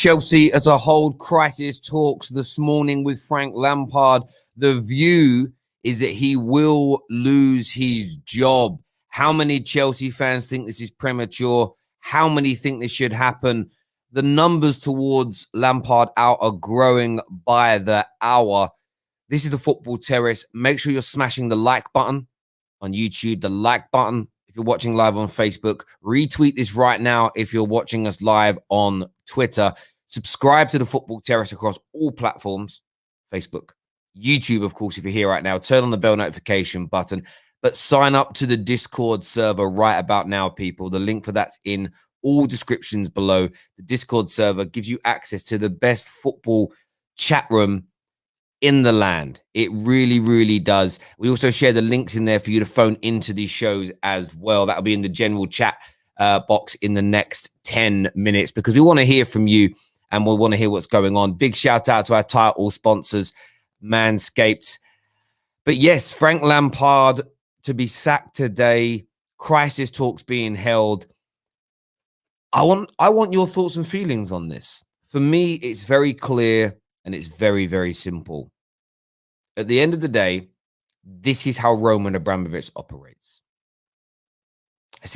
Chelsea as a whole, crisis talks this morning with Frank Lampard. The view is that he will lose his job. How many Chelsea fans think this is premature? How many think this should happen? The numbers towards Lampard out are growing by the hour. This is the Football Terrace. Make sure you're smashing the like button on YouTube, the like button if you're watching live on Facebook. Retweet this right now if you're watching us live on Twitter. Subscribe to the Football Terrace across all platforms, Facebook, YouTube, of course, if you're here right now. Turn on the bell notification button, but sign up to the Discord server right about now, people. The link for that's in all descriptions below. The Discord server gives you access to the best football chat room in the land. It really, really does. We also share the links in there for you to phone into these shows as well. That'll be in the general chat box in the next 10 minutes because we want to hear from you and we want to hear what's going on. Big shout out to our title sponsors, Manscaped. But yes, Frank Lampard to be sacked today. Crisis talks being held. I want your thoughts and feelings on this. For me, it's very clear and it's very, very simple. At the end of the day, this is how Roman Abramovich operates. It's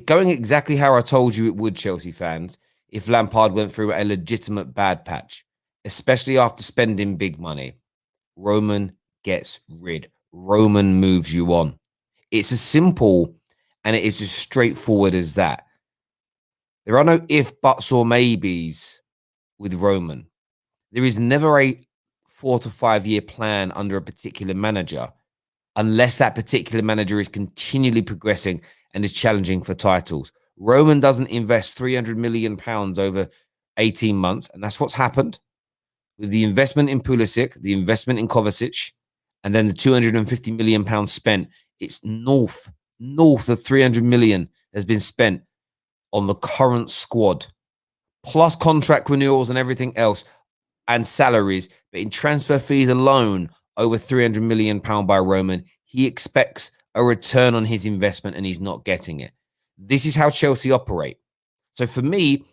going exactly how I told you it would, Chelsea fans, if Lampard went through a legitimate bad patch, especially after spending big money. Roman gets rid. Roman moves you on. It's as simple and it is as straightforward as that. There are no if, buts, or maybes with Roman. There is never a 4 to 5 year plan under a particular manager unless that particular manager is continually progressing and is challenging for titles. Roman doesn't invest £300 million over 18 months, and that's what's happened with the investment in Pulisic, the investment in Kovacic, and then the £250 million spent. It's north of 300 million has been spent on the current squad, plus contract renewals and everything else, and salaries. But in transfer fees alone, over £300 million by Roman. He expects a return on his investment and he's not getting it. This is how Chelsea operate. So for me,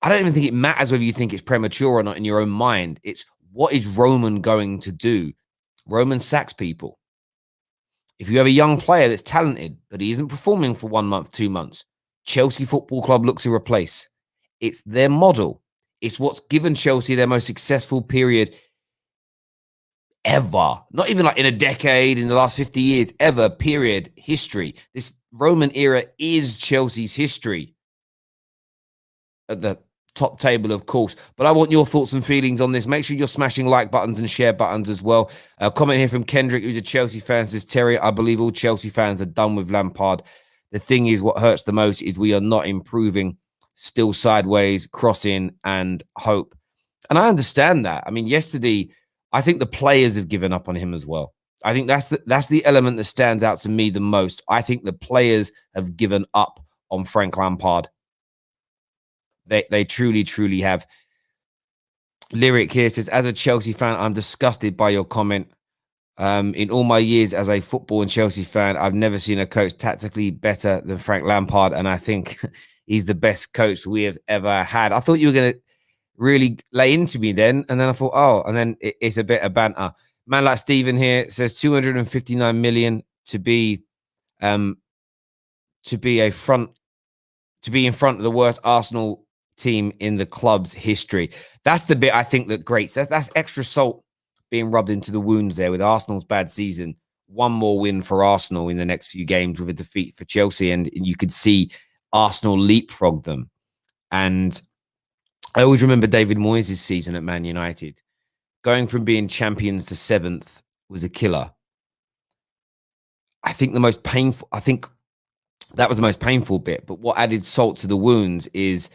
I don't even think it matters whether you think it's premature or not in your own mind. It's what is Roman going to do? Roman sacks people. If you have a young player that's talented, but he isn't performing for 1 month, 2 months, Chelsea Football Club looks to replace. It's their model. It's what's given Chelsea their most successful period ever. Not even like in a decade, in the last 50 years, ever, period, history. This Roman era is Chelsea's history. At the top table, of course. But I want your thoughts and feelings on this. Make sure you're smashing like buttons and share buttons as well. A comment here from Kendrick, who's a Chelsea fan, says, Terry, I believe all Chelsea fans are done with Lampard. The thing is, what hurts the most is we are not improving. Still sideways, crossing, and hope. And I understand that. I mean, yesterday, I think the players have given up on him as well. I think that's the element that stands out to me the most. I think the players have given up on Frank Lampard. They truly, truly have. Lyric here says, as a Chelsea fan, I'm disgusted by your comment. In all my years as a football and Chelsea fan, I've never seen a coach tactically better than Frank Lampard, and I think he's the best coach we have ever had. I thought you were going to really lay into me then, and then I thought, oh, and then it's a bit of banter. Man like Stephen here says 259 million to be in front of the worst Arsenal team in the club's history. That's the bit I think that grates. That's extra salt being rubbed into the wounds there with Arsenal's bad season. One more win for Arsenal in the next few games with a defeat for Chelsea, and you could see Arsenal leapfrog them. And I always remember David Moyes' season at Man United. Going from being champions to 7th was a killer. I think that was the most painful bit. But what added salt to the wounds is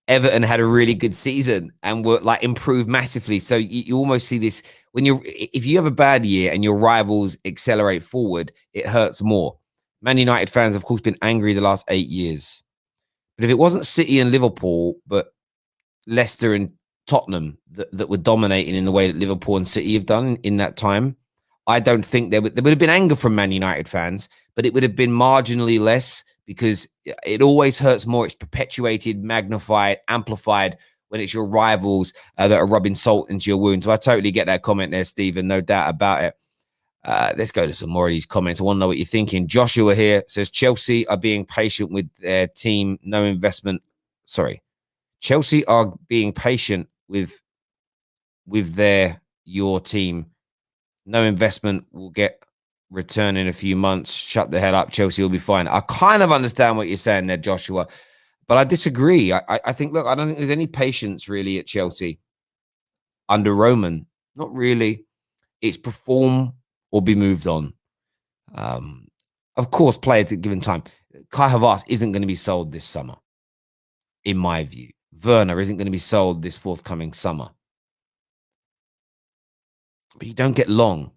Everton had a really good season and were like improved massively. So you almost see this if you have a bad year and your rivals accelerate forward, it hurts more. Man United fans, of course, been angry the last 8 years. But if it wasn't City and Liverpool, but Leicester and Tottenham that were dominating in the way that Liverpool and City have done in that time, I don't think there would have been anger from Man United fans, but it would have been marginally less because it always hurts more. It's perpetuated, magnified, amplified when it's your rivals that are rubbing salt into your wound. So I totally get that comment there, Stephen. No doubt about it. Let's go to some more of these comments. I want to know what you're thinking. Joshua here says Chelsea are being patient with their team. No investment. Sorry. Chelsea are being patient with your team. No investment will get return in a few months. Shut the hell up. Chelsea will be fine. I kind of understand what you're saying there, Joshua, but I disagree. I think, look, I don't think there's any patience really at Chelsea under Roman. Not really. It's perform or be moved on. Of course, players at given time. Kai Havertz isn't going to be sold this summer, in my view. Werner isn't going to be sold this forthcoming summer. But you don't get long.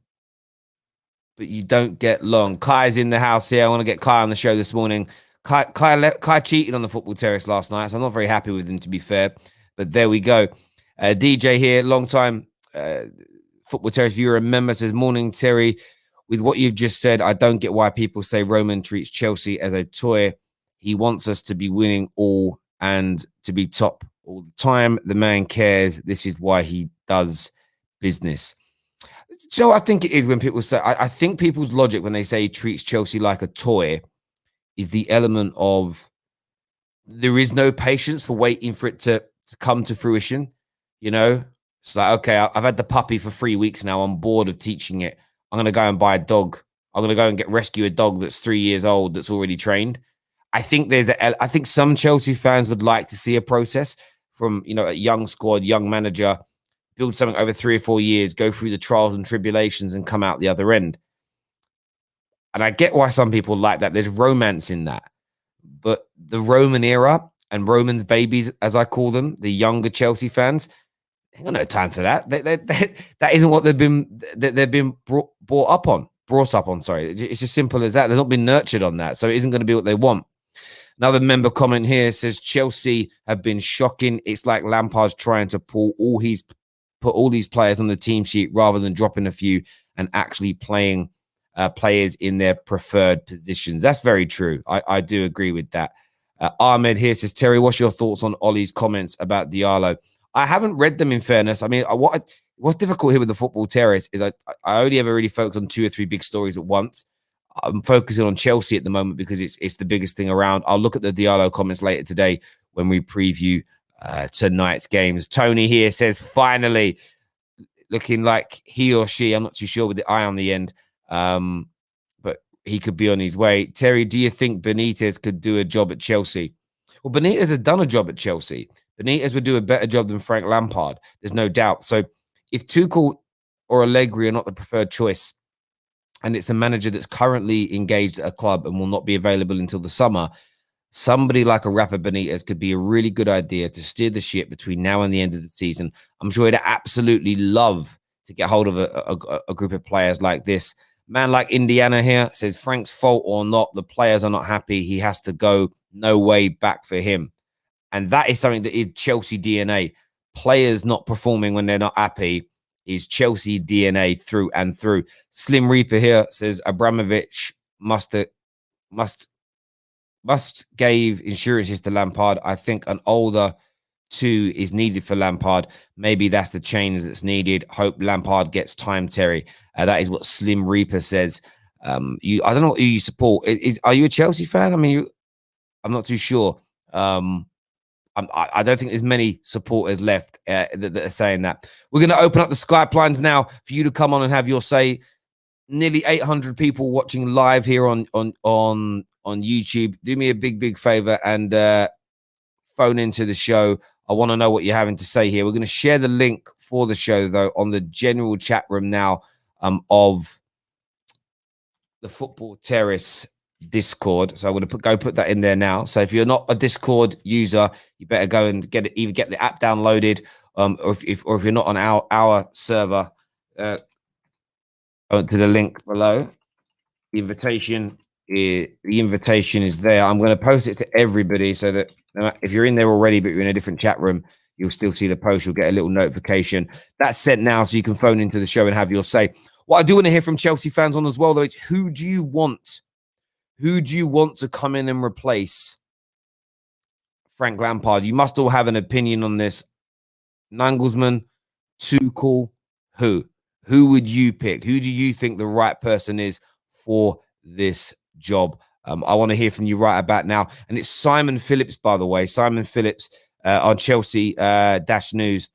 Kai's in the house here. I want to get Kai on the show this morning. Kai cheated on the football terrace last night, so I'm not very happy with him, to be fair. But there we go. DJ here, long time football terrace viewer and member, says, morning, Terry. With what you've just said, I don't get why people say Roman treats Chelsea as a toy. He wants us to be winning all and to be top all the time. The man cares. This is why he does business. So I think it is when people say, I think people's logic when they say he treats Chelsea like a toy is the element of there is no patience for waiting for it to come to fruition. You know, it's like, okay, I've had the puppy for 3 weeks now. I'm bored of teaching it. I'm going to go and buy a dog. I'm going to go and rescue a dog that's 3 years old that's already trained. I think I think some Chelsea fans would like to see a process from, you know, a young squad, young manager, build something over 3 or 4 years, go through the trials and tribulations and come out the other end. And I get why some people like that. There's romance in that. But the Roman era and Roman's babies, as I call them, the younger Chelsea fans, they got no time for that. That isn't what they've been brought up on. Sorry, it's as simple as that. They've not been nurtured on that, so it isn't going to be what they want. Another member comment here says Chelsea have been shocking. It's like Lampard's trying to put all these players on the team sheet rather than dropping a few and actually playing players in their preferred positions. That's very true. I do agree with that. Ahmed here says, Terry, what's your thoughts on Ollie's comments about Diallo? I haven't read them, in fairness. I mean, what's difficult here with the football terrace is I only ever really focus on 2 or 3 big stories at once. I'm focusing on Chelsea at the moment because it's the biggest thing around. I'll look at the Diallo comments later today when we preview tonight's games. Tony here says, finally, looking like he or she, I'm not too sure with the I on the end, but he could be on his way. Terry, do you think Benitez could do a job at Chelsea? Well, Benitez has done a job at Chelsea. Benitez would do a better job than Frank Lampard. There's no doubt. So if Tuchel or Allegri are not the preferred choice, and it's a manager that's currently engaged at a club and will not be available until the summer, somebody like a Rafa Benitez could be a really good idea to steer the ship between now and the end of the season. I'm sure he'd absolutely love to get hold of a group of players like this. Man like Indiana here says, Frank's fault or not, the players are not happy. He has to go. No way back for him. And that is something that is Chelsea DNA. Players not performing when they're not happy is Chelsea DNA through and through. Slim Reaper here says Abramovich must gave insurances to Lampard. I think an older 2 is needed for Lampard. Maybe that's the change that's needed. Hope Lampard gets time, Terry. That is what Slim Reaper says. I don't know who you support. Are you a Chelsea fan? I mean, I'm not too sure. I don't think there's many supporters left that are saying that. We're going to open up the Skype lines now for you to come on and have your say. Nearly 800 people watching live here on YouTube. Do me a big favor and phone into the show. I want to know what you're having to say here. We're going to share the link for the show, though, on the general chat room now of the Football Terrace Discord. So I'm going to go put that in there now. So if you're not a Discord user, you better go and either get the app downloaded, or if you're not on our server, go to the link below. The invitation is there. I'm going to post it to everybody so that if you're in there already but you're in a different chat room, you'll still see the post. You'll get a little notification. That's sent now, so you can phone into the show and have your say. What I do want to hear from Chelsea fans on as well, though, it's who do you want? Who do you want to come in and replace Frank Lampard? You must all have an opinion on this. Nagelsmann, Tuchel, who? Who would you pick? Who do you think the right person is for this job? I want to hear from you right about now. And it's Simon Phillips, by the way. Simon Phillips on Chelsea Dash News,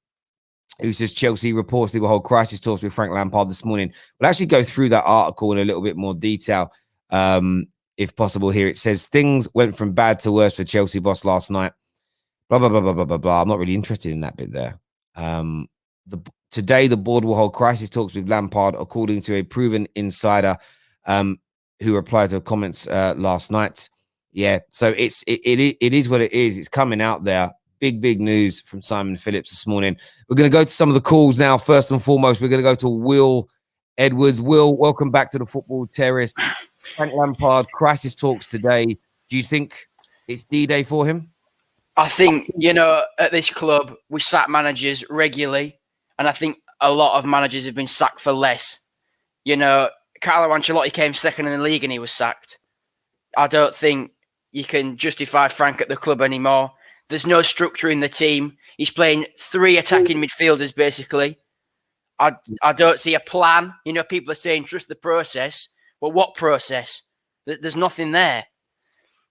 who says Chelsea reportedly will hold crisis talks with Frank Lampard this morning. We'll actually go through that article in a little bit more detail, if possible. Here it says things went from bad to worse for Chelsea boss last night. Blah, blah, blah, blah, blah, blah, blah. I'm not really interested in that bit there. Today, the board will hold crisis talks with Lampard, according to a proven insider who replied to comments last night. Yeah, so it is what it is. It's coming out there. Big news from Simon Phillips this morning. We're going to go to some of the calls now. First and foremost, we're going to go to Will Edwards. Will, welcome back to the Football Terrace. Frank Lampard, crisis talks today. Do you think it's D-Day for him? I think, at this club, we sack managers regularly, and I think a lot of managers have been sacked for less. Carlo Ancelotti came second in the league and he was sacked. I don't think you can justify Frank at the club anymore. There's no structure in the team. He's playing 3 attacking midfielders, basically. I don't see a plan. People are saying trust the process. Well, what process? There's nothing there.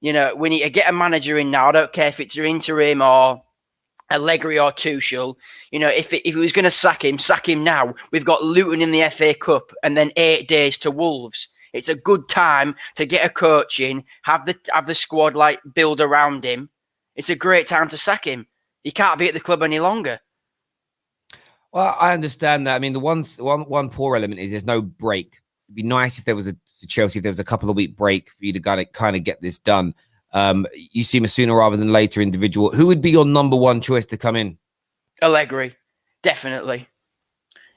We need to get a manager in now. I don't care if it's an interim or Allegri or Tuchel. If he was going to sack him now. We've got Luton in the FA Cup and then 8 days to Wolves. It's a good time to get a coach in, have the squad build around him. It's a great time to sack him. He can't be at the club any longer. Well, I understand that. I mean, the one poor element is there's no break. It'd be nice if there was Chelsea, if there was a couple of week break for you to kind of get this done. You seem a sooner rather than later individual. Who would be your number one choice to come in? Allegri, definitely.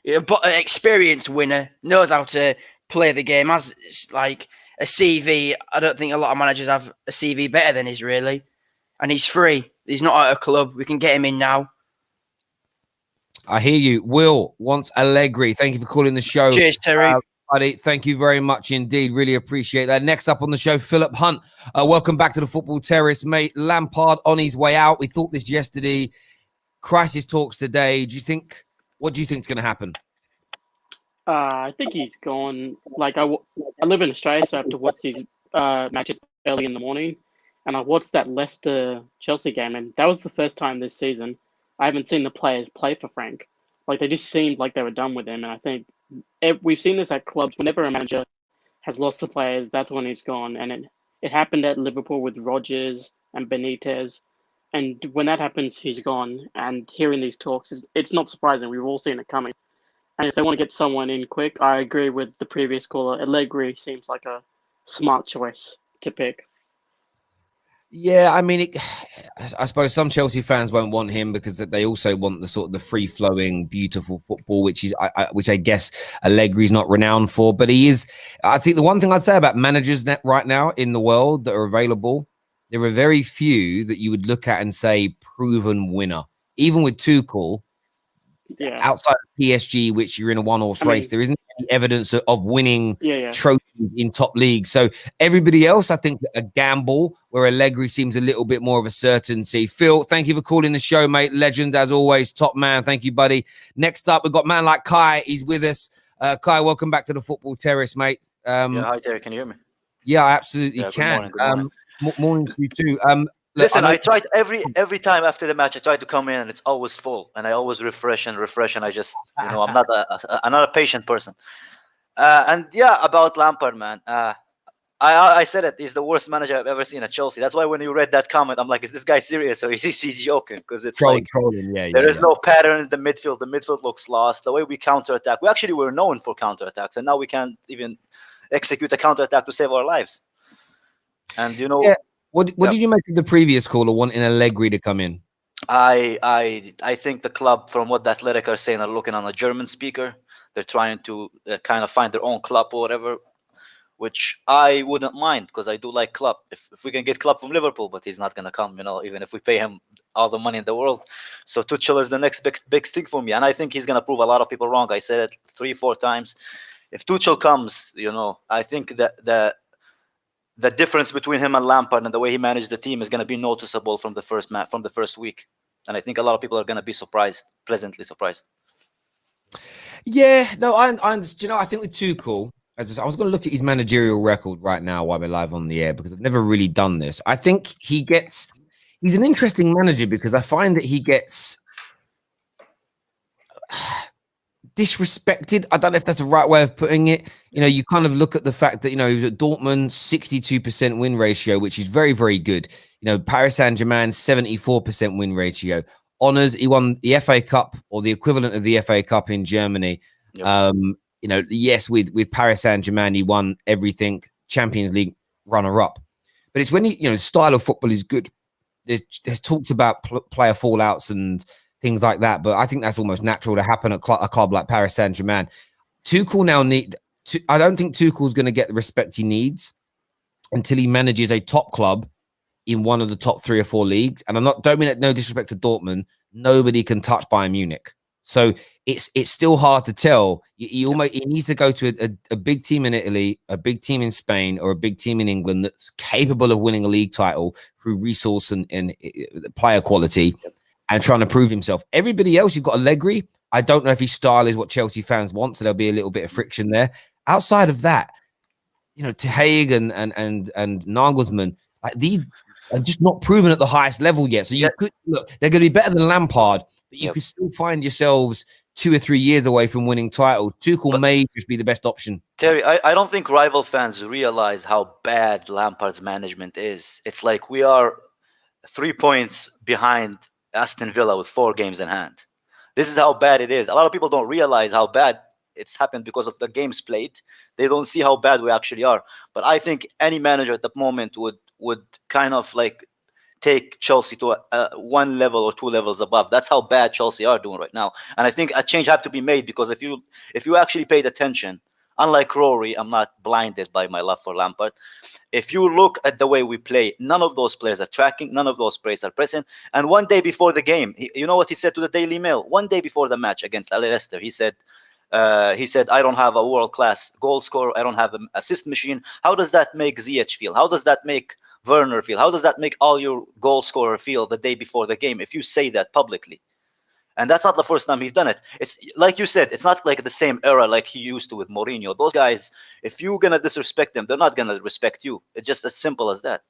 But an experienced winner, knows how to play the game. Has a CV. I don't think a lot of managers have a CV better than his, really. And he's free. He's not at a club. We can get him in now. I hear you. Will wants Allegri. Thank you for calling the show. Cheers, Terry. Buddy, thank you very much indeed. Really appreciate that. Next up on the show, Philip Hunt. Welcome back to the Football Terrace, mate. Lampard on his way out. We thought this yesterday. Crisis talks today. What do you think is going to happen? I think he's gone. I live in Australia, so I have to watch these matches early in the morning. And I watched that Leicester-Chelsea game, and that was the first time this season I haven't seen the players play for Frank. They just seemed like they were done with him. And I think we've seen this at clubs. Whenever a manager has lost the players, that's when he's gone. And it happened at Liverpool with Rodgers and Benitez. And when that happens, he's gone. And hearing these talks, it's not surprising. We've all seen it coming. And if they want to get someone in quick, I agree with the previous caller. Allegri seems like a smart choice to pick. Yeah, I mean, I suppose some Chelsea fans won't want him because they also want the sort of the free-flowing, beautiful football, which I guess Allegri's not renowned for. But he is. I think the one thing I'd say about managers right now in the world that are available, there are very few that you would look at and say proven winner. Even with Tuchel, outside of PSG, which you're in a one-horse race, there isn't any evidence of winning trophies in top leagues. So everybody else, I think, a gamble, where Allegri seems a little bit more of a certainty. Phil, thank you for calling the show, mate. Legend, as always. Top man. Thank you, buddy. Next up, we've got man like Kai. He's with us. Kai, welcome back to the Football Terrace, mate. Hi there. Can you hear me? Yeah, I absolutely can. Good morning. Morning to you too. Listen, I tried every time after the match. I tried to come in, and it's always full. And I always refresh. And I just, I'm not a patient person. About Lampard, man. I said it. He's the worst manager I've ever seen at Chelsea. That's why when you read that comment, I'm like, is this guy serious or is he joking? Because it's trolling. There is no pattern in the midfield. The midfield looks lost. The way we counterattack, we actually were known for counterattacks, and now we can't even execute a counterattack to save our lives. And What did you make of the previous caller wanting Allegri to come in? I think the club, from what the Athletic are saying, are looking on a German speaker. They're trying to kind of find their own club or whatever, which I wouldn't mind because I do like Klopp. If we can get Klopp from Liverpool, but he's not going to come, even if we pay him all the money in the world. So Tuchel is the next big thing for me, and I think he's going to prove a lot of people wrong. I said it 3-4 times. If Tuchel comes, I think that the difference between him and Lampard and the way he managed the team is going to be noticeable from the first week. And I think a lot of people are going to be pleasantly surprised. Yeah, no, I understand. You know, I think with Tuchel, I was going to look at his managerial record right now while we're live on the air because I've never really done this. I think he's an interesting manager because I find that he gets disrespected. I don't know if that's the right way of putting it. You know, you kind of look at the fact that, you know, he was at Dortmund, 62% win ratio, which is very, very good. You know, Paris Saint-Germain, 74% win ratio. Honors, he won the FA Cup or the equivalent of the FA Cup in Germany. Yep. You know, yes, with Paris Saint-Germain, he won everything, Champions League runner-up. But it's when you know, style of football is good. There's talks about player fallouts and things like that, but I think that's almost natural to happen at a club like Paris Saint-Germain. Tuchel now I don't think Tuchel's going to get the respect he needs until he manages a top club in one of the top 3 or 4 leagues. And don't mean that no disrespect to Dortmund, nobody can touch Bayern Munich. So it's still hard to tell. He needs to go to a big team in Italy, a big team in Spain, or a big team in England that's capable of winning a league title through resource and player quality and trying to prove himself. Everybody else, you've got Allegri. I don't know if his style is what Chelsea fans want, so there'll be a little bit of friction there. Outside of that, you know, Tuchel and Nagelsmann, like these are just not proven at the highest level yet. So you could look, they're going to be better than Lampard, but you could still find yourselves 2 or 3 years away from winning titles. Tuchel may just be the best option. Terry, I don't think rival fans realize how bad Lampard's management is. It's like we are 3 points behind Aston Villa with 4 games in hand. This is how bad it is. A lot of people don't realize how bad it's happened because of the games played. They don't see how bad we actually are. But I think any manager at the moment would kind of like take Chelsea to 1 level or 2 levels above. That's how bad Chelsea are doing right now. And I think a change had to be made because if you actually paid attention, unlike Rory, I'm not blinded by my love for Lampard. If you look at the way we play, none of those players are tracking, none of those players are pressing. And one day before the game, you know what he said to the Daily Mail? One day before the match against Leicester, he said, I don't have a world-class goal scorer. I don't have an assist machine. How does that make Ziyech feel? How does that make Werner feel? How does that make all your goal scorer feel the day before the game if you say that publicly? And that's not the first time he's done it. It's like you said, it's not like the same era like he used to with Mourinho. Those guys, if you're going to disrespect them, they're not going to respect you. It's just as simple as that.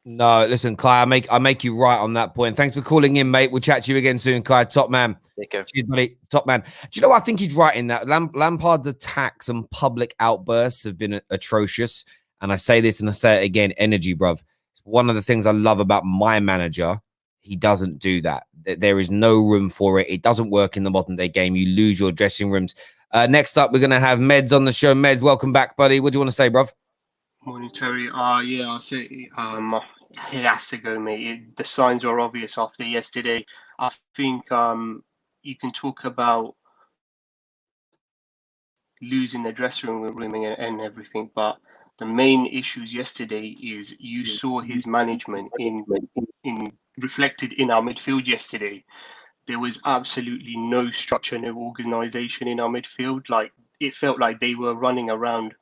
No, listen, Kai, I make you right on that point. Thanks for calling in, mate. We'll chat to you again soon, Kai. Top man. Take care. Cheers, buddy. Top man. Do you know what? I think he's right in that. Lampard's attacks and public outbursts have been atrocious. And I say this and I say it again, energy, bruv. It's one of the things I love about my manager. He doesn't do that. There is no room for it. It doesn't work in the modern day game. You lose your dressing rooms. Next up, we're going to have Meds on the show. Meds, welcome back, buddy. What do you want to say, bruv? Morning, Terry. Yeah, I'll say it has to go, mate. The signs are obvious after yesterday. I think you can talk about losing the dressing room and everything, but the main issues yesterday is you saw his management in reflected in our midfield yesterday. There was absolutely no structure, no organization in our midfield. Like it felt like they were running around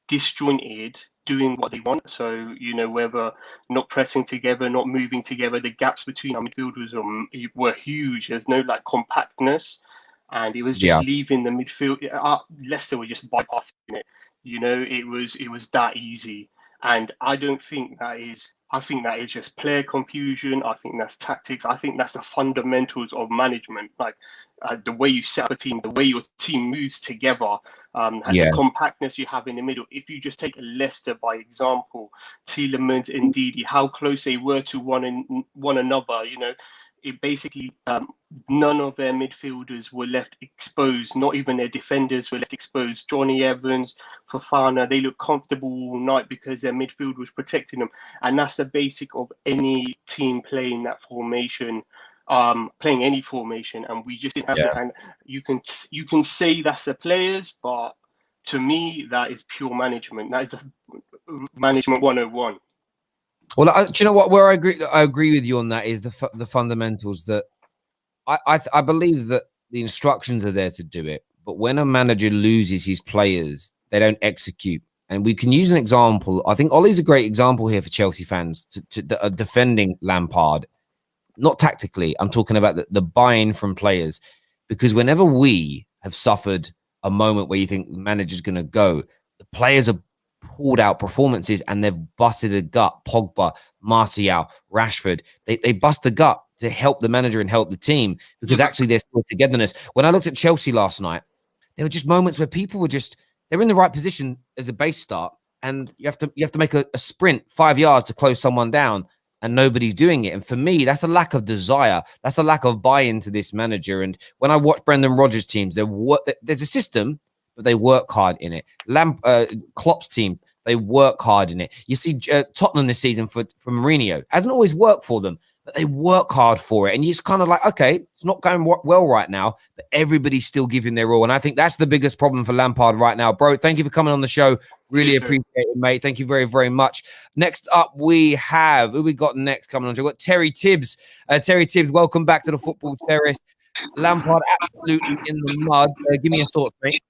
disjointed, doing what they want. So, you know, whether not pressing together, not moving together, the gaps between our midfielders were huge. There's no like compactness, and it was just leaving the midfield. Leicester were just bypassing it. You know, it was that easy. And I don't think that is. I think that is just player confusion. I think that's tactics. I think that's the fundamentals of management, like the way you set up a team, the way your team moves together, and the compactness you have in the middle. If you just take Leicester by example, Tielemans and Didi, how close they were to one another, you know, it basically none of their midfielders were left exposed. Not even their defenders were left exposed. Johnny Evans, Fofana, they looked comfortable all night because their midfield was protecting them. And that's the basic of any team playing that formation, playing any formation. And we just didn't have it. And you can say that's the players, but to me, that is pure management. That is the management 101. Well, do you know what? Where I agree with you on that is the fundamentals. That I believe that the instructions are there to do it, but when a manager loses his players, they don't execute. and we can use an example. I think Ollie's a great example here for Chelsea fans that are defending Lampard. Not tactically, I'm talking about the buy-in from players. Because whenever we have suffered a moment where you think the manager's going to go, the players have pulled out performances and they've busted a gut. Pogba, Martial, Rashford, they bust the gut to help the manager and help the team because actually there's still togetherness. When I looked at Chelsea last night, there were just moments where people were they're in the right position as a base start, and you have to make a sprint 5 yards to close someone down, and nobody's doing it. And for me, that's a lack of desire. That's a lack of buy-in to this manager. And when I watch Brendan Rodgers' teams, there's a system, but they work hard in it. Klopp's team, they work hard in it. You see Tottenham this season for Mourinho. Hasn't always worked for them, but they work hard for it. And you're just kind of like, okay, it's not going well right now, but everybody's still giving their all. And I think that's the biggest problem for Lampard right now. Bro, thank you for coming on the show. Really appreciate it, mate. Thank you very, very much. Next up, we have, who we got next coming on? We've got Terry Tibbs. Terry Tibbs, welcome back to the Football Terrace. Lampard absolutely in the mud. Give me your thoughts, mate.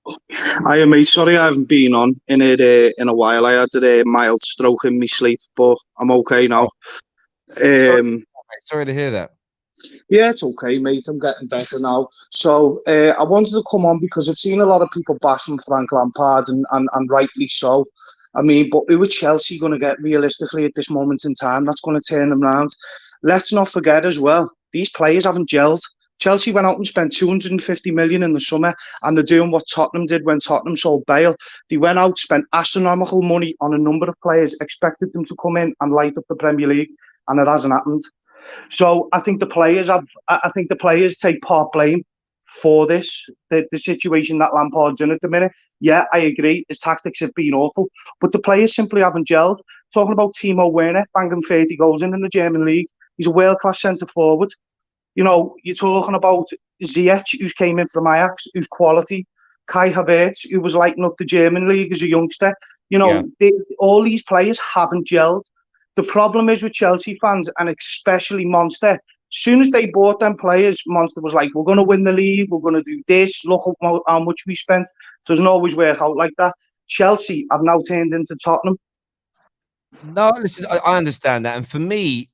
Hiya, mate. Sorry I haven't been on in a while. I had a mild stroke in my sleep, but I'm okay now. Sorry to hear that. Yeah, it's okay, mate. I'm getting better now. So I wanted to come on because I've seen a lot of people bashing Frank Lampard, and rightly so. I mean, but who are Chelsea going to get realistically at this moment in time? That's going to turn them round. Let's not forget as well, these players haven't gelled. Chelsea went out and spent 250 million in the summer, and they're doing what Tottenham did when Tottenham sold Bale. They went out, spent astronomical money on a number of players, expected them to come in and light up the Premier League, and it hasn't happened. So I think the players take part blame for this, the situation that Lampard's in at the minute. Yeah, I agree, his tactics have been awful, but the players simply haven't gelled. Talking about Timo Werner banging 30 goals in the German league, he's a world-class centre-forward. You know, you're talking about Ziyech, who's came in from Ajax, who's quality. Kai Havertz, who was lighting up the German league as a youngster. You know, all these players haven't gelled. The problem is with Chelsea fans, and especially Monster, as soon as they bought them players, Monster was like, we're going to win the league, we're going to do this, look how much we spent. Doesn't always work out like that. Chelsea have now turned into Tottenham. No, listen, I understand that. And for me,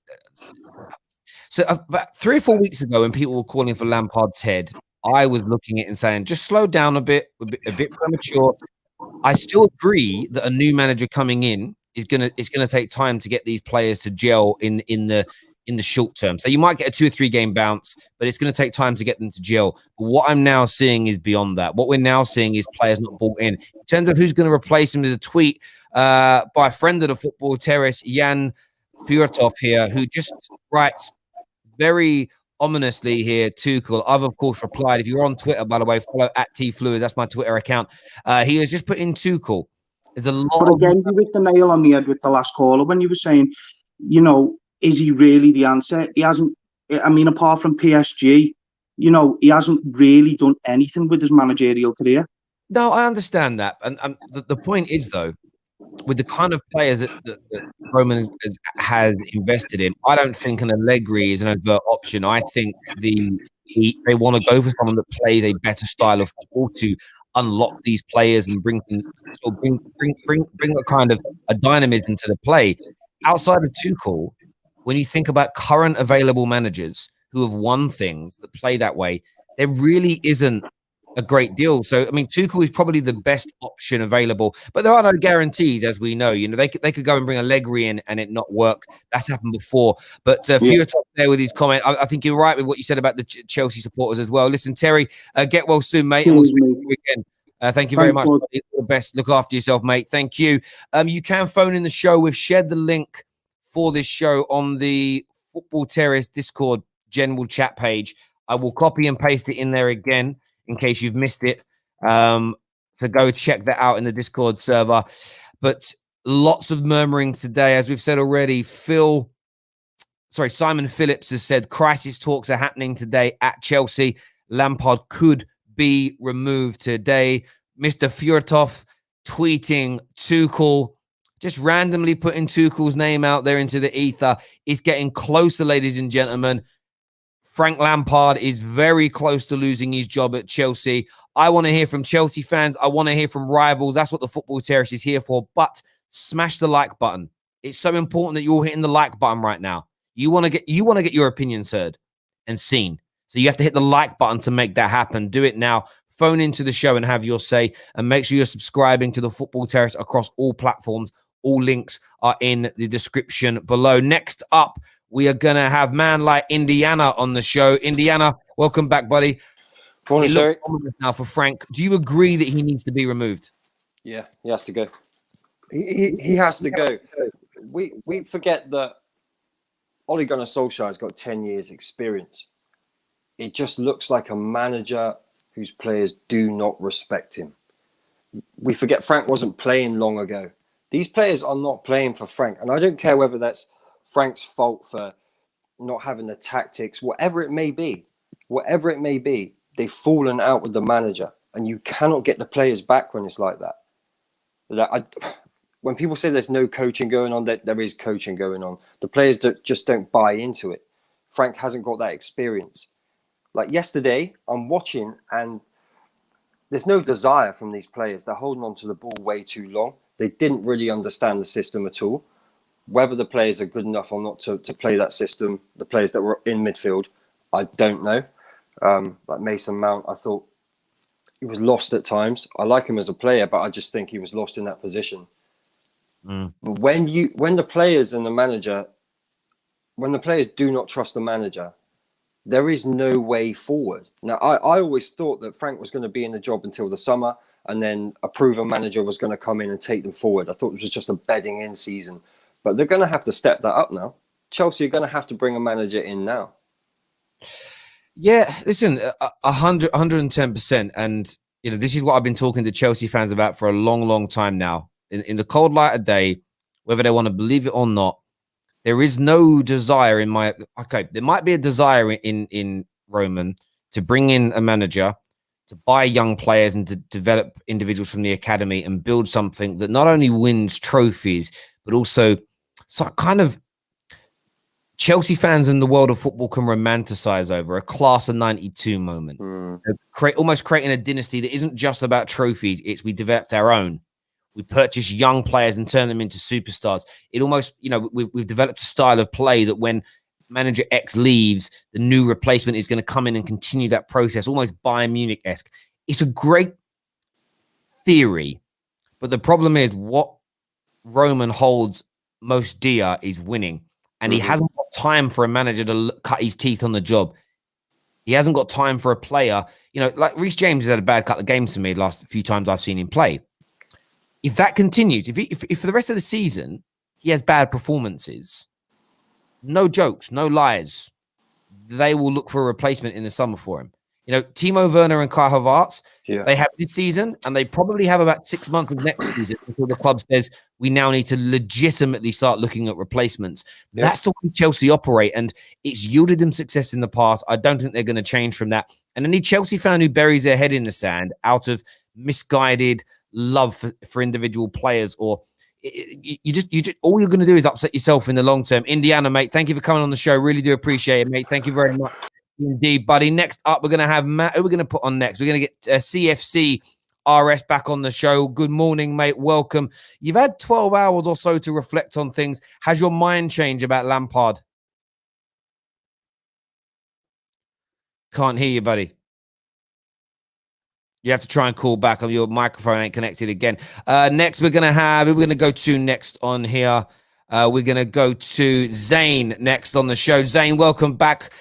so about 3 or 4 weeks ago, when people were calling for Lampard's head, I was looking at it and saying, just slow down a bit premature. I still agree that a new manager coming in is gonna take time to get these players to gel in the short term. So you might get a 2 or 3 game bounce, but it's going to take time to get them to gel. But what I'm now seeing is beyond that. What we're now seeing is players not bought in. In terms of who's going to replace him, there's a tweet by a friend of the Football Terrace, Jan Fjortov here, who just writes very ominously here, Tuchel. I've, of course, replied. If you're on Twitter, by the way, follow @tfluid. That's my Twitter account. He has just put in Tuchel. There's a lot. But again, you hit the nail on the head with the last caller when you were saying, you know, is he really the answer? He hasn't. I mean, apart from PSG, you know, he hasn't really done anything with his managerial career. No, I understand that, and the point is though, with the kind of players that Roman has invested in, I don't think an Allegri is an overt option. I think they want to go for someone that plays a better style of football to unlock these players and bring a kind of a dynamism to the play. Outside of Tuchel, when you think about current available managers who have won things that play that way, there really isn't a great deal. So, I mean, Tuchel is probably the best option available, but there are no guarantees, as we know. You know, they could go and bring Allegri in and it not work. That's happened before. But Fjortov there with his comment, I think you're right with what you said about the Chelsea supporters as well. Listen, Terry, get well soon, mate, and we'll speak to you again. Thank you very much. All the best. Look after yourself, mate. Thank you. You can phone in the show. We've shared the link for this show on the Football Terrace Discord general chat page. I will copy and paste it in there again in case you've missed it. So go check that out in the Discord server. But lots of murmuring today, as we've said already. Simon Phillips has said crisis talks are happening today at Chelsea. Lampard could be removed today. Mr. Fjortov tweeting Tuchel, just randomly putting Tuchel's name out there into the ether. It's getting closer, ladies and gentlemen. Frank Lampard is very close to losing his job at Chelsea. I want to hear from Chelsea fans. I want to hear from rivals. That's what the Football Terrace is here for. But smash the like button. It's so important that you're all hitting the like button right now. You want to get your opinions heard and seen. So you have to hit the like button to make that happen. Do it now. Phone into the show and have your say. And make sure you're subscribing to the Football Terrace across all platforms. All links are in the description below. Next up, we are going to have man like Indiana on the show. Indiana, welcome back, buddy. Morning, Terry. Now for Frank, do you agree that he needs to be removed? Yeah, he has to go. He has to go. We forget that Ole Gunnar Solskjaer has got 10 years experience. It just looks like a manager whose players do not respect him. We forget Frank wasn't playing long ago. These players are not playing for Frank. And I don't care whether that's Frank's fault for not having the tactics, whatever it may be, they've fallen out with the manager. And you cannot get the players back when it's like that. When people say there's no coaching going on, there is coaching going on. The players just don't buy into it. Frank hasn't got that experience. Like yesterday, I'm watching and there's no desire from these players. They're holding on to the ball way too long. They didn't really understand the system at all. Whether the players are good enough or not to play that system, the players that were in midfield, I don't know. Like Mason Mount, I thought he was lost at times. I like him as a player, but I just think he was lost in that position. But when the players and the manager, when the players do not trust the manager, there is no way forward. Now, I always thought that Frank was going to be in the job until the summer, and then a proven manager was going to come in and take them forward. I thought it was just a bedding in season, but they're going to have to step that up now. Chelsea are going to have to bring a manager in now. Yeah, listen, 110%. And, you know, this is what I've been talking to Chelsea fans about for a long, long time now. In the cold light of day, whether they want to believe it or not, there is no desire there might be a desire in Roman to bring in a manager, to buy young players and to develop individuals from the academy and build something that not only wins trophies, but also kind of Chelsea fans in the world of football can romanticize over a class of 92 moment. Almost creating a dynasty that isn't just about trophies. It's we developed our own. We purchase young players and turn them into superstars. It almost, we've developed a style of play that when manager X leaves, the new replacement is going to come in and continue that process, almost Bayern Munich-esque. It's a great theory, but the problem is what Roman holds most dear is winning. And he hasn't got time for a manager to cut his teeth on the job. He hasn't got time for a player. Like Reece James has had a bad couple of games to me the last few times I've seen him play. If that continues, if for the rest of the season he has bad performances, no jokes, no lies, they will look for a replacement in the summer for him. Timo Werner and Kai Havertz, they have this season, and they probably have about 6 months of next season until the club says we now need to legitimately start looking at replacements. That's the way Chelsea operate, and it's yielded them success in the past. I don't think they're going to change from that. And any Chelsea fan who buries their head in the sand out of misguided love for individual players, or you just all you're going to do is upset yourself in the long term. Indiana, mate, thank you for coming on the show. Really do appreciate it, mate. Thank you very much indeed, buddy. Next up, we're going to have Matt. Who we're going to put on next? We're going to get CFC RS back on the show. Good morning, mate. Welcome. You've had 12 hours or so to reflect on things. Has your mind changed about Lampard? Can't hear you, buddy. You have to try and call back on your microphone ain't connected again. Next, we're going to go to next on here. We're going to go to Zane next on the show. Zane, welcome back.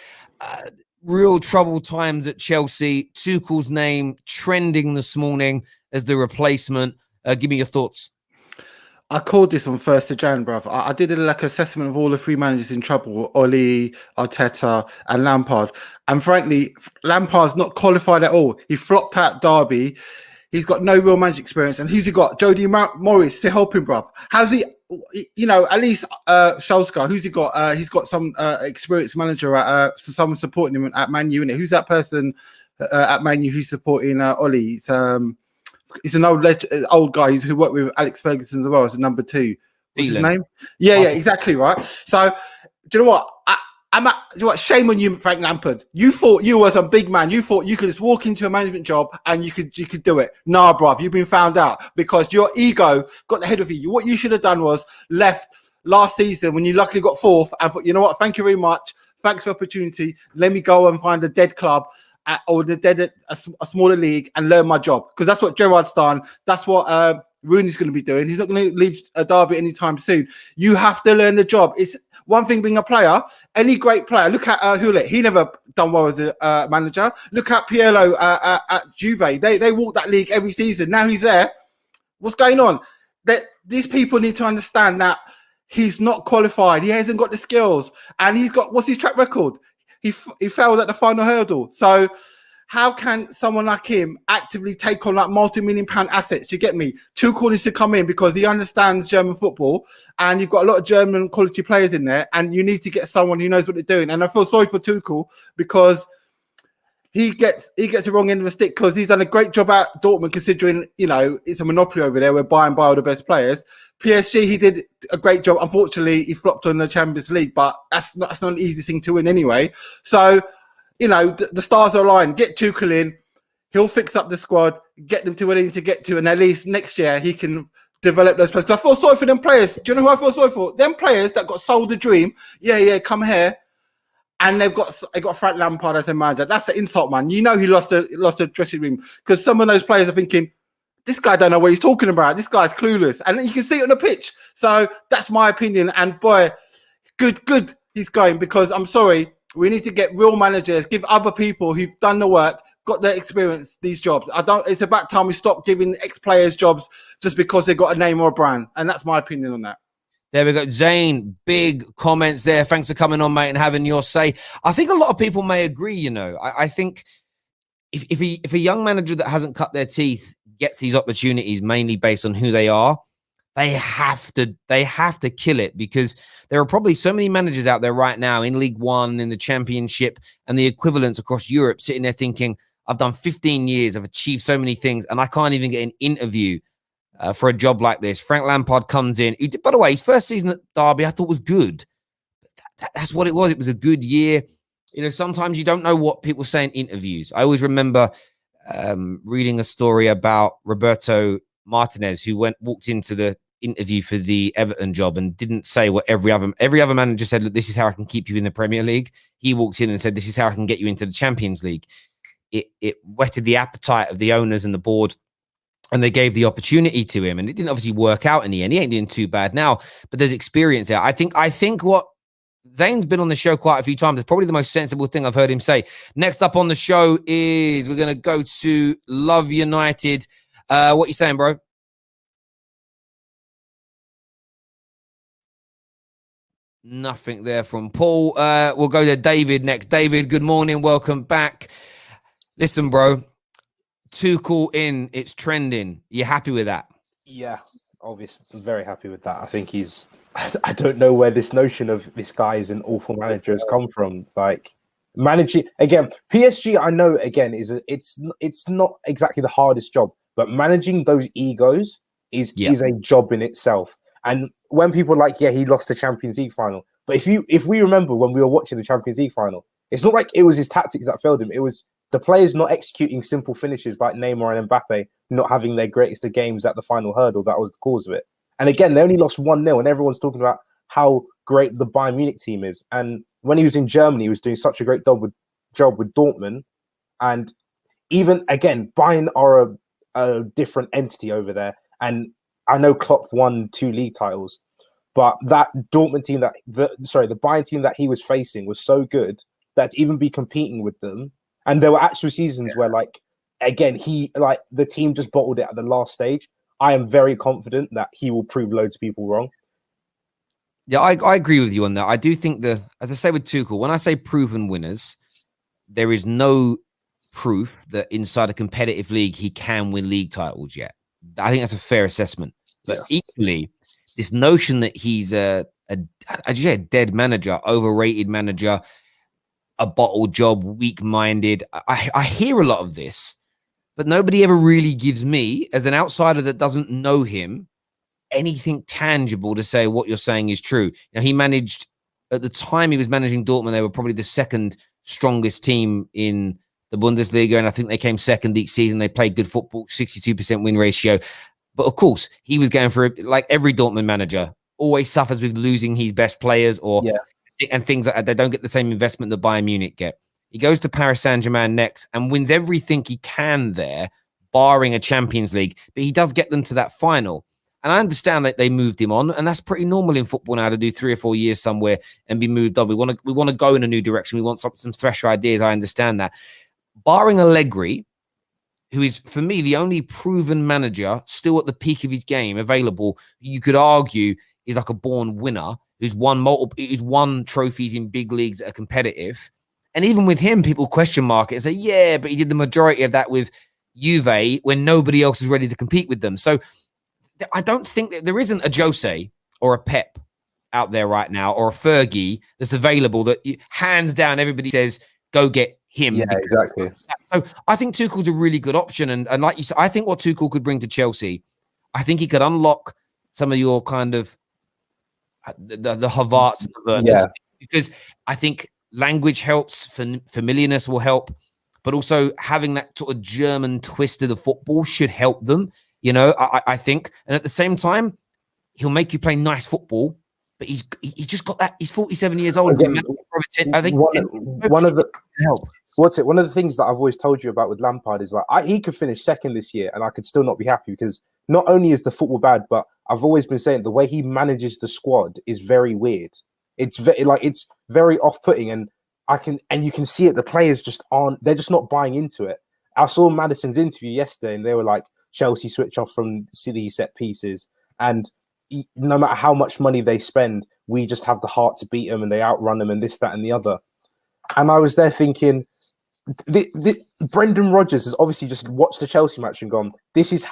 Real troubled times at Chelsea. Tuchel's name trending this morning as the replacement. Give me your thoughts. I called this on 1st of Jan, bruv. I did a assessment of all the three managers in trouble, Ole, Arteta and Lampard. And frankly, Lampard's not qualified at all. He flopped out Derby. He's got no real management experience. And who's he got? Jody Morris to help him, bruv. How's he, at least Solskjaer, who's he got? He's got some experienced manager, someone supporting him at Man U, innit? Who's that person at Man U who's supporting Ole? He's an old guy who worked with Alex Ferguson as well as a number 2. What's his name? Yeah, exactly right. So, do you know what? You know what, shame on you, Frank Lampard. You thought you was a big man. You thought you could just walk into a management job and you could do it. Nah, bruv, you've been found out because your ego got the head of you. What you should have done was left last season when you luckily got fourth and thought, you know what, thank you very much. Thanks for the opportunity. Let me go and find a dead club or a smaller league and learn my job. Because that's what Gerrard's done. That's what Rooney's going to be doing. He's not going to leave a Derby anytime soon. You have to learn the job. It's one thing being a player. Any great player. Look at Hulet. He never done well as a manager. Look at Pirlo at Juve. They walk that league every season. Now he's there. What's going on? These people need to understand that he's not qualified. He hasn't got the skills. And he's got, what's his track record? He failed at the final hurdle. So how can someone like him actively take on like multi-million-pound assets? You get me? Tuchel needs to come in because he understands German football, and you've got a lot of German quality players in there, and you need to get someone who knows what they're doing. And I feel sorry for Tuchel because he gets the wrong end of the stick because he's done a great job at Dortmund, considering, you know, it's a monopoly over there. We're buying by all the best players. PSG, he did a great job. Unfortunately, he flopped on the Champions League, but that's not an easy thing to win anyway. So, you know, the stars are aligned. Get Tuchel in. He'll fix up the squad, get them to where they need to get to, and at least next year he can develop those players. I feel sorry for them players. Do you know who I feel sorry for? Them players that got sold the dream. Yeah, come here. And they got Frank Lampard as a manager. That's an insult, man. You know he lost a dressing room because some of those players are thinking, this guy don't know what he's talking about. This guy's clueless. And you can see it on the pitch. So that's my opinion. And boy, good he's going, because I'm sorry, we need to get real managers, give other people who've done the work, got the experience, these jobs. It's about time we stop giving ex-players jobs just because they've got a name or a brand. And that's my opinion on that. There we go. Zane, big comments there. Thanks for coming on, mate, and having your say. I think a lot of people may agree, you know. I think if a young manager that hasn't cut their teeth gets these opportunities mainly based on who they are, they have to kill it, because there are probably so many managers out there right now in League One, in the Championship, and the equivalents across Europe sitting there thinking, I've done 15 years, I've achieved so many things, and I can't even get an interview for a job like this. Frank Lampard comes in. By the way, his first season at Derby I thought was good. That's what it was. It was a good year. You know, sometimes you don't know what people say in interviews. I always remember reading a story about Roberto Martinez, who walked into the interview for the Everton job and didn't say what every other manager said. Look, this is how I can keep you in the Premier League. He walked in and said, this is how I can get you into the Champions League. It whetted the appetite of the owners and the board, and they gave the opportunity to him, and it didn't obviously work out in the end. He ain't doing too bad now, but there's experience there. I think what Zane's been on the show quite a few times. It's probably the most sensible thing I've heard him say. Next up on the show is we're going to go to Love United. What you saying, bro? Nothing there from Paul. We'll go to David next. David, good morning. Welcome back. Listen, bro. Tuchel in, it's trending. You happy with that? Yeah, obviously, I'm very happy with that. I think I don't know where this notion of this guy is an awful manager has come from. Like, managing again, PSG, I know again it's not exactly the hardest job, but managing those egos is a job in itself. And when people are like, yeah, he lost the Champions League final, but if we remember when we were watching the Champions League final, it's not like it was his tactics that failed him. It was the players not executing simple finishes like Neymar and Mbappe, not having their greatest of games at the final hurdle. That was the cause of it. And again, they only lost 1-0, and everyone's talking about how great the Bayern Munich team is. And when he was in Germany, he was doing such a great job with Dortmund. And even, again, Bayern are a different entity over there. And I know Klopp won 2 league titles, but that Dortmund team the Bayern team that he was facing was so good that to even be competing with them. And there were actual seasons where, like, again, the team just bottled it at the last stage. I am very confident that he will prove loads of people wrong. Yeah, I agree with you on that. I do think as I say with Tuchel, when I say proven winners, there is no proof that inside a competitive league he can win league titles yet. I think that's a fair assessment. But equally, this notion that he's a dead manager, overrated manager, a bottle job, weak-minded. I hear a lot of this, but nobody ever really gives me, as an outsider that doesn't know him, anything tangible to say what you're saying is true. Now, he managed at the time he was managing Dortmund, they were probably the second strongest team in the Bundesliga, and I think they came second each season. They played good football, 62% win ratio. But of course, he was going for, like every Dortmund manager, always suffers with losing his best players and things like that. They don't get the same investment that Bayern Munich get. He goes to Paris Saint-Germain next and wins everything he can there, barring a Champions League. But he does get them to that final. And I understand that they moved him on, and that's pretty normal in football now to do 3 or 4 years somewhere and be moved on. We want to go in a new direction. We want some fresher ideas. I understand that. Barring Allegri, who is, for me, the only proven manager still at the peak of his game available, you could argue is like a born winner, who's won trophies in big leagues that are competitive. And even with him, people question mark it and say, yeah, but he did the majority of that with Juve when nobody else is ready to compete with them. So I don't think that there isn't a Jose or a Pep out there right now, or a Fergie that's available that hands down everybody says, go get him. Yeah, exactly. So I think Tuchel's a really good option. And like you said, I think what Tuchel could bring to Chelsea, I think he could unlock some of your kind of the Havertz and the Werners, because I think language helps, familiarness will help, but also having that sort of German twist to the football should help them, you know, I think. And at the same time, he'll make you play nice football, but he's just got that. He's 47 years old. Again, I think one of the help. One of the things that I've always told you about with Lampard is like he could finish second this year and I could still not be happy, because not only is the football bad, but I've always been saying the way he manages the squad is very weird. It's very off-putting, and you can see it. The players they're just not buying into it. I saw Maddison's interview yesterday, and they were like, Chelsea switch off from silly set pieces, and no matter how much money they spend, we just have the heart to beat them, and they outrun them, and this, that, and the other. And I was there thinking, Brendan Rodgers has obviously just watched the Chelsea match and gone, this is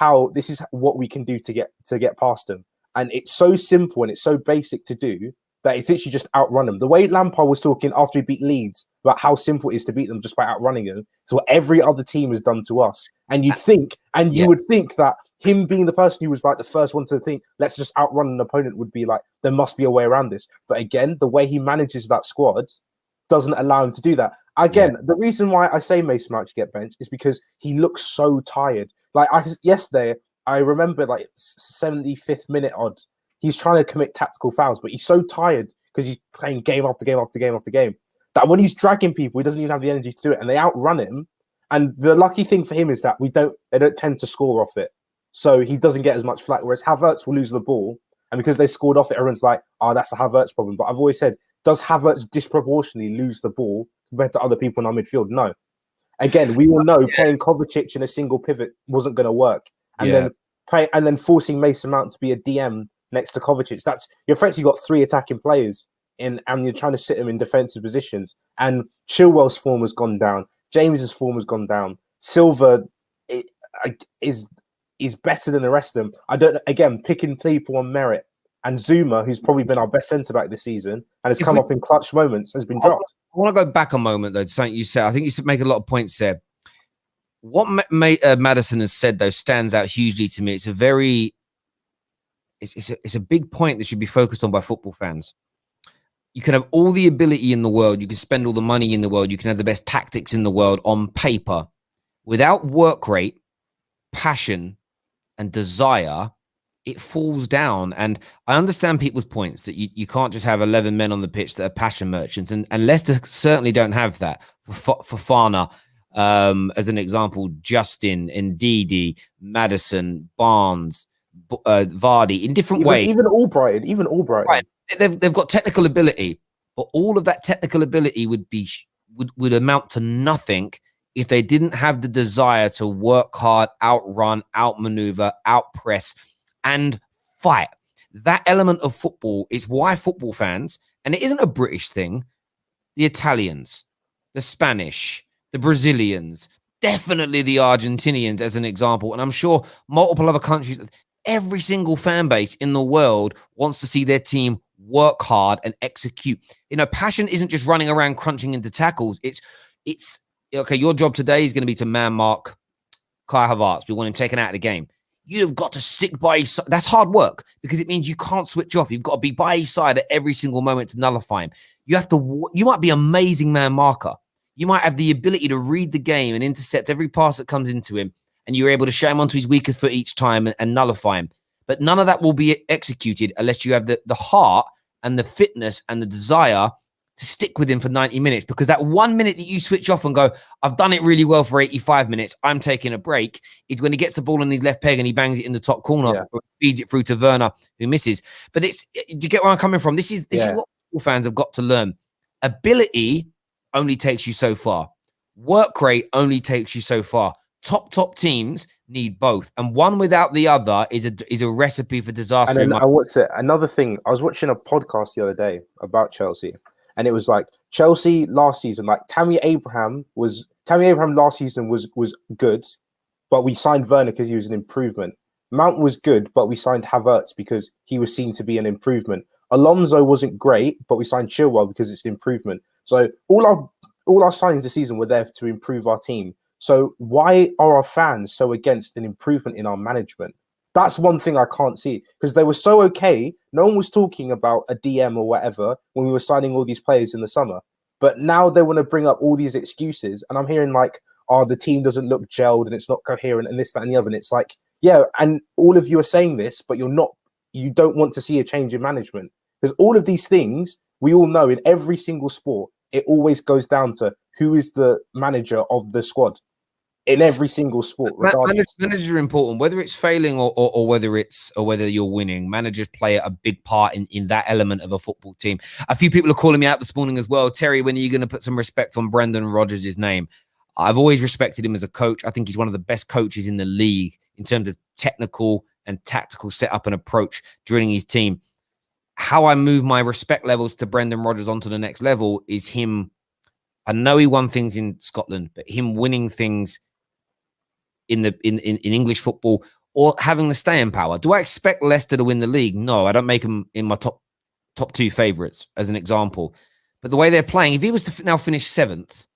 what we can do to get past them. And it's so simple and it's so basic to do that it's literally just outrun them. The way Lampard was talking after he beat Leeds about how simple it is to beat them just by outrunning them, is what every other team has done to us. And you would think that him being the person who was like the first one to think, let's just outrun an opponent, would be like, there must be a way around this. But again, the way he manages that squad doesn't allow him to do that. Again, the reason why I say Mason Mount should get benched is because he looks so tired. Like yesterday, I remember like 75th minute odd, he's trying to commit tactical fouls, but he's so tired because he's playing game after game after game after game that when he's dragging people, he doesn't even have the energy to do it, and they outrun him. And the lucky thing for him is that they don't tend to score off it, so he doesn't get as much flack. Whereas Havertz will lose the ball, and because they scored off it, everyone's like, "Oh, that's a Havertz problem." But I've always said, does Havertz disproportionately lose the ball compared to other people in our midfield? No. Again, we all know playing Kovacic in a single pivot wasn't going to work, and then forcing Mason Mount to be a DM next to Kovacic. You're effectively got 3 attacking players and you're trying to sit them in defensive positions. And Chilwell's form has gone down. James's form has gone down. Silva is better than the rest of them. I don't. Again, picking people on merit. And Zuma, who's probably been our best centre-back this season and has come off in clutch moments, has been dropped. I want to go back a moment, though, to something you said. I think you should make a lot of points there. What Maddison has said, though, stands out hugely to me. It's a big point that should be focused on by football fans. You can have all the ability in the world. You can spend all the money in the world. You can have the best tactics in the world on paper. Without work rate, passion, and desire, it falls down. And I understand people's points that you can't just have 11 men on the pitch that are passion merchants. And Leicester certainly don't have that. For Fofana, as an example, Justin, Ndidi, Maddison, Barnes, Vardy, in different ways. Even Albrighton. Right. They've got technical ability, but all of that technical ability would amount to nothing if they didn't have the desire to work hard, outrun, outmaneuver, outpress, and fight. That element of football is why football fans, and it isn't a British thing, the Italians, the Spanish, the Brazilians, definitely the Argentinians as an example, and I'm sure multiple other countries, every single fan base in the world wants to see their team work hard and execute. You know, passion isn't just running around crunching into tackles. It's okay, your job today is going to be to man mark Kai Havertz. We want him taken out of the game. You've got to stick by his side. That's hard work because it means you can't switch off. You've got to be by his side at every single moment to nullify him. You might be amazing man marker. You might have the ability to read the game and intercept every pass that comes into him, and you're able to show him onto his weaker foot each time and nullify him. But none of that will be executed unless you have the heart and the fitness and the desire to stick with him for 90 minutes, because that 1 minute that you switch off and go, I've done it really well for 85 minutes, I'm taking a break, is when he gets the ball on his left peg and he bangs it in the top corner or feeds it through to Werner, who misses. But do you get where I'm coming from? This is what football fans have got to learn. Ability only takes you so far. Work rate only takes you so far. Top teams need both, and one without the other is a recipe for disaster. And then another thing, I was watching a podcast the other day about Chelsea, and it was like Chelsea last season, like Tammy Abraham last season was good, but we signed Werner because he was an improvement. Mount was good, but we signed Havertz because he was seen to be an improvement. Alonso wasn't great, but we signed Chilwell because it's an improvement. So all our signings this season were there to improve our team. So why are our fans so against an improvement in our management? That's one thing I can't see, because they were so okay. No one was talking about a DM or whatever when we were signing all these players in the summer. But now they want to bring up all these excuses. And I'm hearing like, oh, the team doesn't look gelled and it's not coherent and this, that, and the other. And it's like, yeah, and all of you are saying this, but you don't want to see a change in management. Because all of these things, we all know in every single sport, it always goes down to who is the manager of the squad. In every single sport, managers are important, whether it's failing or whether you're winning. Managers play a big part in that element of a football team. A few people are calling me out this morning as well. Terry, when are you going to put some respect on Brendan Rodgers' name? I've always respected him as a coach. I think he's one of the best coaches in the league in terms of technical and tactical setup and approach during his team. How I move my respect levels to Brendan Rodgers onto the next level is him. I know he won things in Scotland, but him winning things in English football or having the staying power. Do I expect Leicester to win the league? No, I don't make them in my top two favourites as an example. But the way they're playing, if he was to now finish 7th,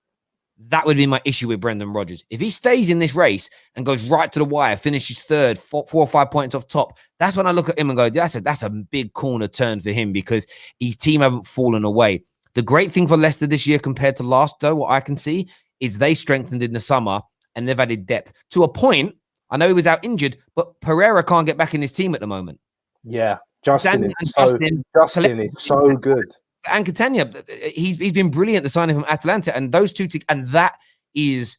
that would be my issue with Brendan Rodgers. If he stays in this race and goes right to the wire, finishes 3rd, 4 or 5 points off top, that's when I look at him and go, that's a big corner turn for him, because his team haven't fallen away. The great thing for Leicester this year compared to last, though, what I can see is they strengthened in the summer and they've added depth to a point. I know he was out injured, but Pereira can't get back in this team at the moment. Yeah, Justin is so good. And Catania, he's been brilliant, the signing from Atalanta, and those two, and that is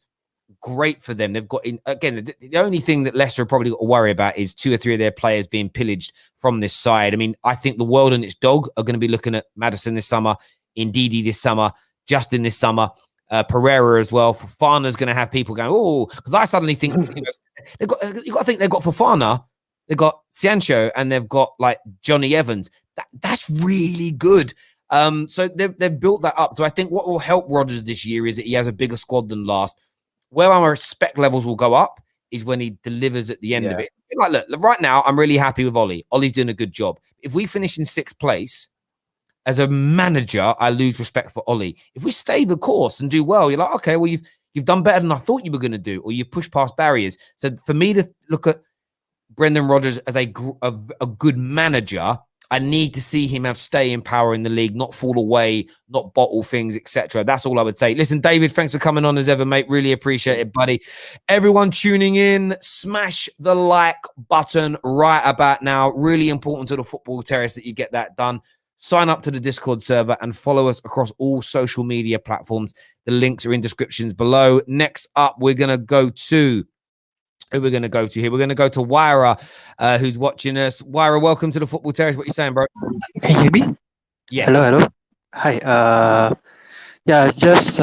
great for them. They've got, again, the only thing that Leicester probably got to worry about is 2 or 3 of their players being pillaged from this side. I mean, I think the world and its dog are going to be looking at Maddison this summer, Ndidi this summer, Justin this summer, Pereira as well. Fofana's going to have people going, oh, because I suddenly think, you got to think they've got Fofana, they've got Sancho, and they've got like Johnny Evans. That's really good. So they've built that up. So I think what will help Rodgers this year is that he has a bigger squad than last. Where our respect levels will go up is when he delivers at the end of it. Like, look, right now, I'm really happy with Ollie. Ollie's doing a good job. If we finish in 6th place, as a manager, I lose respect for Ollie. If we stay the course and do well, you're like, okay, well, you've done better than I thought you were going to do, or you've pushed past barriers. So for me to look at Brendan Rodgers as a good manager, I need to see him have staying power in the league, not fall away, not bottle things, etc. That's all I would say. Listen, David, thanks for coming on as ever, mate. Really appreciate it, buddy. Everyone tuning in, smash the like button right about now. Really important to the Football Terrace that you get that done. Sign up to the Discord server and follow us across all social media platforms. The links are in descriptions below. Next up, we're going to go to... Who we're going to go to here? We're going to go to Wyra, who's watching us. Wyra, welcome to the Football Terrace. What are you saying, bro? Can you hear me? Yes. Hello. Hi. I just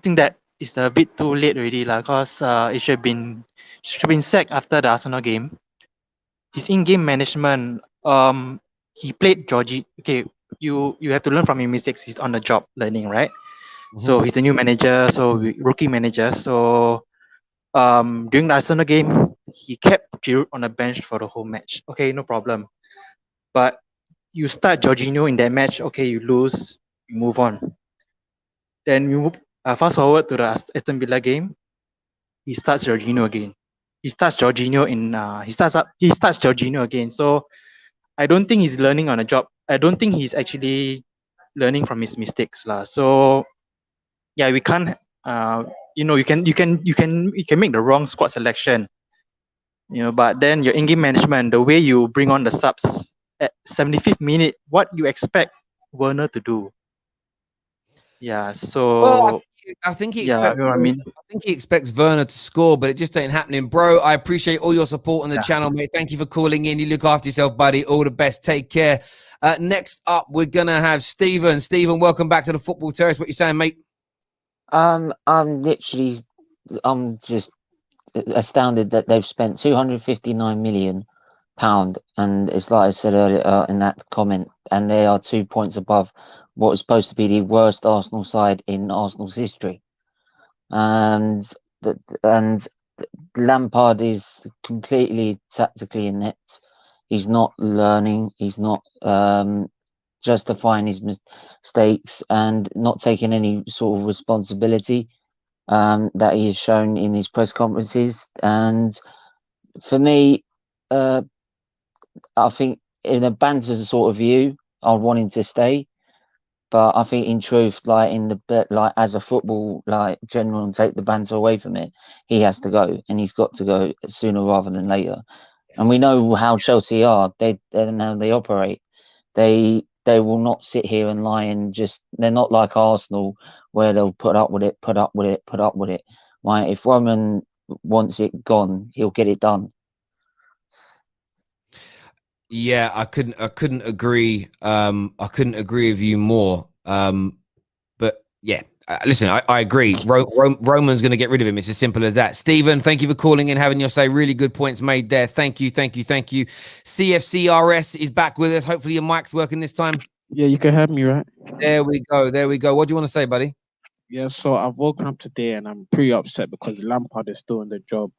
think that it's a bit too late already, because it should have been sacked after the Arsenal game. His in-game management, he played Georgie. Okay, you have to learn from your mistakes. He's on the job learning, right? Mm-hmm. So he's a new manager, rookie manager. So during the Arsenal game, he kept Giroud on the bench for the whole match. Okay, no problem. But you start Jorginho in that match, okay, you lose, you move on. Then you move, fast forward to the Aston Villa game, he starts Jorginho again. he starts Jorginho he starts Jorginho again. So I don't think he's learning on a job. I don't think he's actually learning from his mistakes, lah. So yeah, we can't. You can make the wrong squad selection. But then your in-game management, the way you bring on the subs at 75th minute, what you expect Werner to do? Yeah. So Well, I think he yeah, expects. you know what I mean. I think he expects Werner to score, but it just ain't happening, bro. I appreciate all your support on the channel, mate. Thank you for calling in. You look after yourself, buddy. All the best. Take care. Next up, we're gonna have Stephen. Stephen, welcome back to the Football Terrace. What you saying, mate? I'm just astounded that they've spent £259 million, and it's like I said earlier in that comment, and they are 2 points above what is supposed to be the worst Arsenal side in Arsenal's history. And Lampard is completely tactically inept. He's not learning. He's not justifying his mistakes and not taking any sort of responsibility that he has shown in his press conferences. And for me, I think in a banter sort of view, I want him to stay. But I think in truth, as a football general, and take the banter away from it, he has to go, and he's got to go sooner rather than later. And we know how Chelsea are. They operate. They will not sit here and lie and they're not like Arsenal where they'll put up with it. Right? If Roman wants it gone, he'll get it done. Yeah, I couldn't agree. I couldn't agree with you more. But yeah, listen, I agree. Roman's going to get rid of him. It's as simple as that. Stephen, thank you for calling in, having your say. Really good points made there. Thank you. CFCRS is back with us. Hopefully your mic's working this time. Yeah, you can have me, right? There we go. What do you want to say, buddy? Yeah, so I've woken up today and I'm pretty upset because Lampard is still in the job.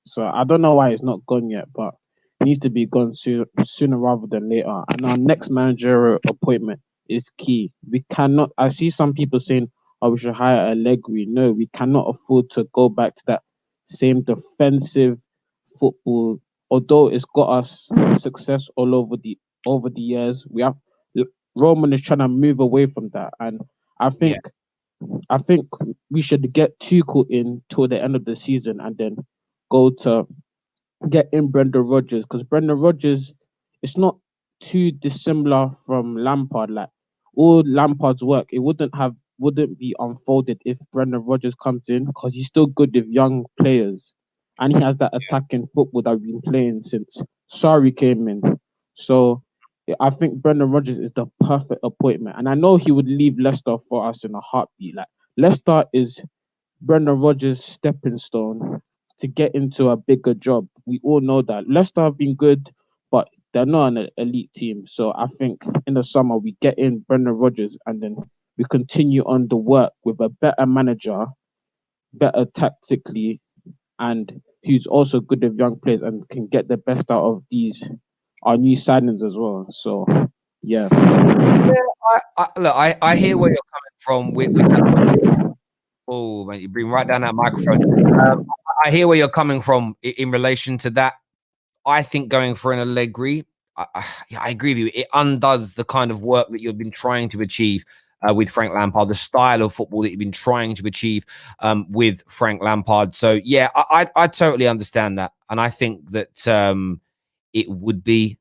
So I don't know why he's not gone yet, but he needs to be gone sooner rather than later. And our next managerial appointment is key. We cannot. I see some people saying, "Oh, we should hire Allegri." No, we cannot afford to go back to that same defensive football. Although it's got us success all over the years, Roman is trying to move away from that, and I think we should get Tuchel in till the end of the season, and then go to get in Brendan Rodgers, because Brendan Rodgers is not too dissimilar from Lampard. Like all Lampard's work, it wouldn't be unfolded if Brendan Rodgers comes in, because he's still good with young players, and he has that attacking football that we've been playing since Sarri came in. So I think Brendan Rodgers is the perfect appointment, and I know he would leave Leicester for us in a heartbeat. Like Leicester is Brendan Rodgers' stepping stone to get into a bigger job. We all know that Leicester have been good, but they're not an elite team. So I think in the summer we get in Brendan Rodgers, and then we continue on the work with a better manager, better tactically, and who's also good with young players and can get the best out of our new signings as well. So yeah. I hear where you're coming from. Oh man, you bring right down that microphone. I hear where you're coming from in relation to that. I think going for an Allegri, I agree with you. It undoes the kind of work that you've been trying to achieve with Frank Lampard, the style of football that you've been trying to achieve with Frank Lampard. So yeah, I totally understand that, and I think that it would be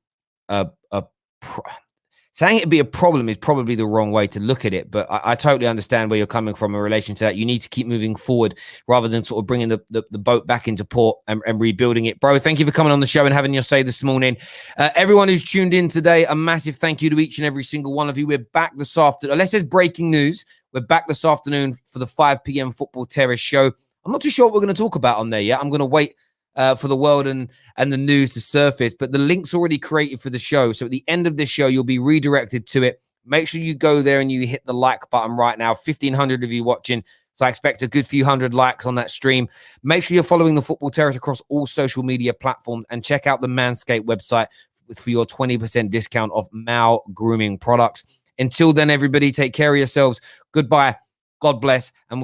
saying it'd be a problem is probably the wrong way to look at it, but I totally understand where you're coming from in relation to that. You need to keep moving forward rather than sort of bringing the boat back into port and rebuilding it. Bro, thank you for coming on the show and having your say this morning. Everyone who's tuned in today, a massive thank you to each and every single one of you. We're back this afternoon. Unless there's breaking news, we're back this afternoon for the 5 p.m. Football Terrace show. I'm not too sure what we're going to talk about on there yet. I'm going to wait for the world and the news to surface, but the link's already created for the show. So at the end of this show, you'll be redirected to it. Make sure you go there and you hit the like button right now. 1,500 of you watching, so I expect a good few hundred likes on that stream. Make sure you're following the Football Terrace across all social media platforms, and check out the Manscaped website for your 20% discount of Mao grooming products. Until then, everybody, take care of yourselves. Goodbye. God bless. And